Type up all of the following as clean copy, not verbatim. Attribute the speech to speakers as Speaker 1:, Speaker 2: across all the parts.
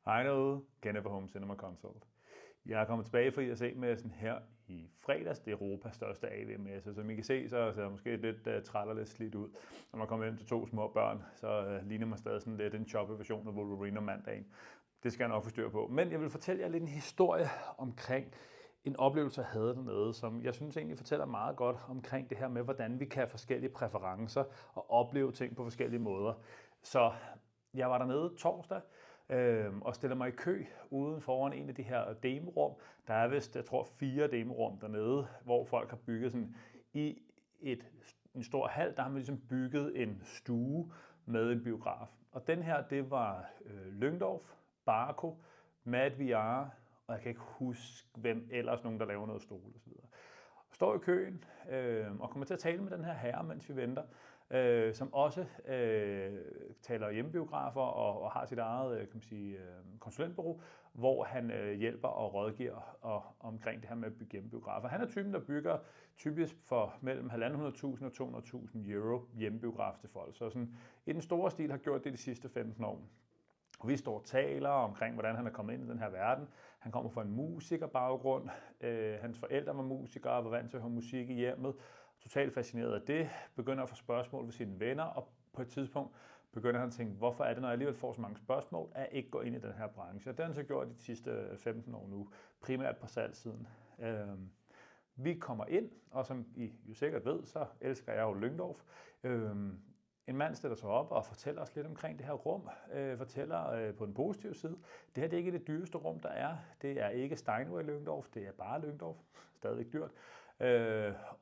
Speaker 1: Hej derude, Jennifer Home Cinema Consult. Jeg er kommet tilbage fra IRC-messen her i fredags. Det er Europas største AV-messe. Som I kan se, så ser jeg måske lidt træt og lidt slidt ud. Når man kommer hjem til 2 små børn, så ligner man stadig sådan lidt en choppy version af Wolverine om mandagen. Det skal jeg nok få styr på. Men jeg vil fortælle jer lidt en historie omkring en oplevelse, jeg havde dernede, som jeg synes egentlig fortæller meget godt omkring det her med, hvordan vi kan have forskellige præferencer og opleve ting på forskellige måder. Så jeg var dernede torsdag, og stiller mig i kø uden foran en af de her demorum. Der er vist, jeg tror, 4 demorum dernede, hvor folk har bygget sådan i en stor hal, der har man ligesom bygget en stue med en biograf. Og den her, det var Lyngdorf, Barco, MadVR, og jeg kan ikke huske, hvem ellers nogen, der laver noget stole osv. Står i køen og kommer til at tale med den her herre, mens vi venter, som også taler hjemmebiografer og har sit eget kan man sige, konsulentbureau, hvor han hjælper og rådgiver omkring det her med at bygge hjemmebiografer. Han er typen, der bygger typisk for mellem 1.500.000 og 200.000 euro hjemmebiograf til folk. Så sådan, i den store stil har gjort det de sidste 15 år. Og vi står og taler omkring, hvordan han er kommet ind i den her verden. Han kommer fra en musikerbaggrund. Hans forældre var musikere og var vant til at høre musik i hjemmet. Totalt fascineret af det. Begynder at få spørgsmål ved sine venner, og på et tidspunkt begynder han at tænke, hvorfor er det, når jeg alligevel får så mange spørgsmål, at jeg ikke går ind i den her branche. Og det har han så gjort de sidste 15 år nu, primært på salgssiden. Vi kommer ind, og som I jo sikkert ved, så elsker jeg jo Lyngdorf. En mand stiller sig op og fortæller os lidt omkring det her rum, fortæller på den positive side. Det her det er ikke det dyreste rum, der er. Det er ikke Steinway Lyngdorf, det er bare Lyngdorf. Stadigvæk dyrt.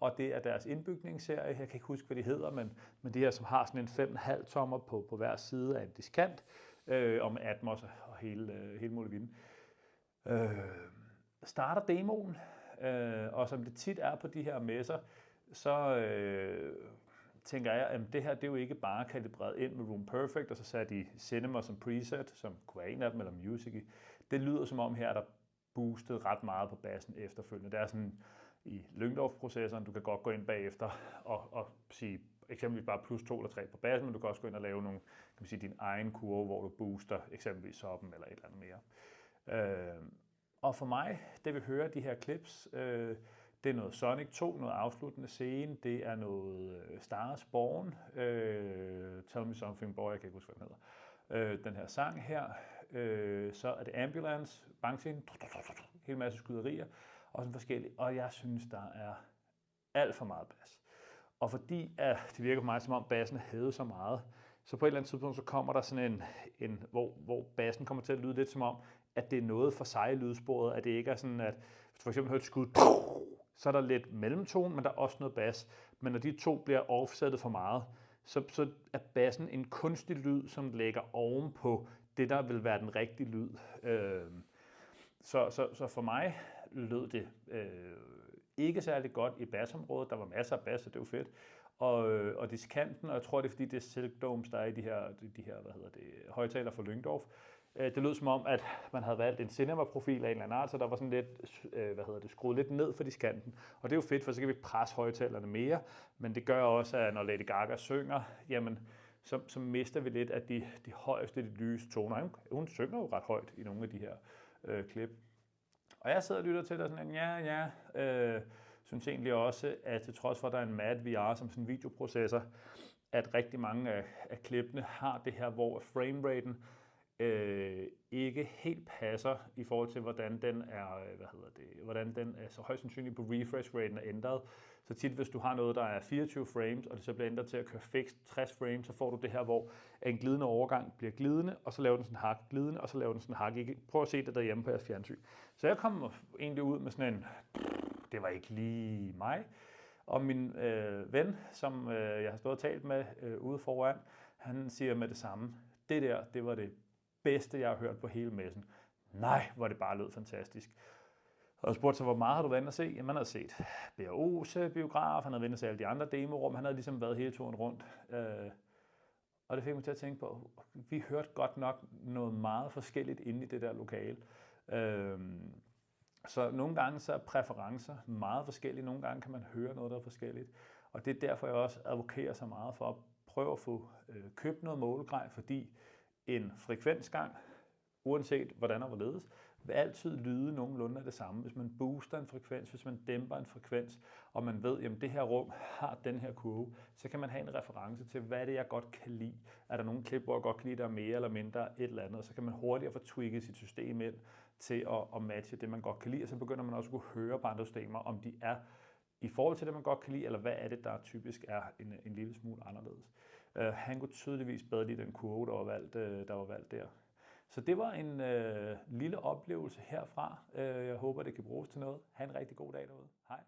Speaker 1: Og det er deres indbygningsserie. Jeg kan ikke huske, hvad de hedder, men det her, som har sådan en 5,5 tommer på hver side af en diskant, og med Atmos og hele muligheden. Starter demoen, og som det tit er på de her messer, så tænker jeg, at det her det er jo ikke bare kalibreret ind med Room Perfect, og så satte de Cinema som preset, som kunne være en af dem, eller Music. Det lyder som om her er der boostet ret meget på bassen efterfølgende. Det er sådan i Lyngdorf-processoren, du kan godt gå ind bagefter og sige eksempelvis bare plus 2 eller 3 på bassen, men du kan også gå ind og lave nogle, kan man sige, din egen kurve, hvor du booster eksempelvis soppen eller et eller andet mere. Og for mig, det vi hører de her clips, det er noget Sonic 2, noget afsluttende scene, det er noget Star is Born, Tell Me Something Boy, jeg kan ikke huske, hvad den hedder. Den her sang her, så er det Ambulance, bankscene, hele masse skyderier, og sådan forskellige, og jeg synes, der er alt for meget bas. Og fordi at det virker på mig, som om bassen er hævet så meget, så på et eller andet tidspunkt, så kommer der sådan en hvor bassen kommer til at lyde lidt som om, at det er noget for sig i lydsporet, at det ikke er sådan, at hvis du for eksempel hører et skud, så er der lidt mellemtone, men der er også noget bas. Men når de to bliver offsettet for meget, så er bassen en kunstig lyd, som lægger oven på det, der vil være den rigtige lyd. Så for mig lød det ikke særlig godt i bassområdet. Der var masser af bass, og det var fedt. Og diskanten, og jeg tror, det er fordi, det er Silk Domes, der er i de her højtaler for Lyngdorf. Det lød som om, at man havde valgt en cinema-profil af en eller anden art, så der var sådan lidt, skruet lidt ned for diskanten. Og det er jo fedt, for så kan vi presse højtalerne mere, men det gør også, at når Lady Gaga synger, jamen, så mister vi lidt af de højeste, de lyse toner. Hun synger jo ret højt i nogle af de her klip. Og jeg sidder og lytter til det sådan, synes egentlig også, at til trods for, at der er en MadVR som sådan en videoprocessor, at rigtig mange af klippene har det her, hvor frameraten ikke helt passer i forhold til, hvordan den er, hvordan den er så højst sandsynligt på refresh-raten er ændret. Så tit, hvis du har noget, der er 24 frames, og det så bliver ændret til at køre fixed 60 frames, så får du det her, hvor en glidende overgang bliver glidende, og så laver den sådan en hak glidende, og så laver den sådan en hak. Prøv at se det derhjemme på jeres fjernsyn. Så jeg kom egentlig ud med sådan en, det var ikke lige mig. Og min ven, som jeg har stået og talt med ude foran, han siger med det samme, det var det bedste, jeg har hørt på hele messen. Nej, hvor det bare lød fantastisk. Og jeg spurgte så, hvor meget har du været inde at se? Jamen, han havde set BRO's biograf, han havde været inde at se alle de andre demorum, han havde ligesom været hele turen rundt. Og det fik mig til at tænke på, vi hørte godt nok noget meget forskelligt inde i det der lokale. Så nogle gange så er præferencer meget forskellige, nogle gange kan man høre noget, der er forskelligt. Og det er derfor, jeg også advokerer så meget for at prøve at få købt noget målgrej, fordi en frekvensgang uanset hvordan og hvorledes, vil altid lyde nogenlunde af det samme. Hvis man booster en frekvens, hvis man dæmper en frekvens, og man ved, at det her rum har den her kurve, så kan man have en reference til, hvad det er, jeg godt kan lide. Er der nogle klip, hvor jeg godt kan lide, der er mere eller mindre et eller andet, og så kan man hurtigere få tweaked sit system ind til at matche det, man godt kan lide, og så begynder man også at kunne høre på andre systemer, om de er i forhold til det, man godt kan lide, eller hvad er det, der typisk er en lille smule anderledes. Han kunne tydeligvis bedre lide den kurve, der var valgt der. Så det var en lille oplevelse herfra. Jeg håber, det kan bruges til noget. Ha' en rigtig god dag derude. Hej.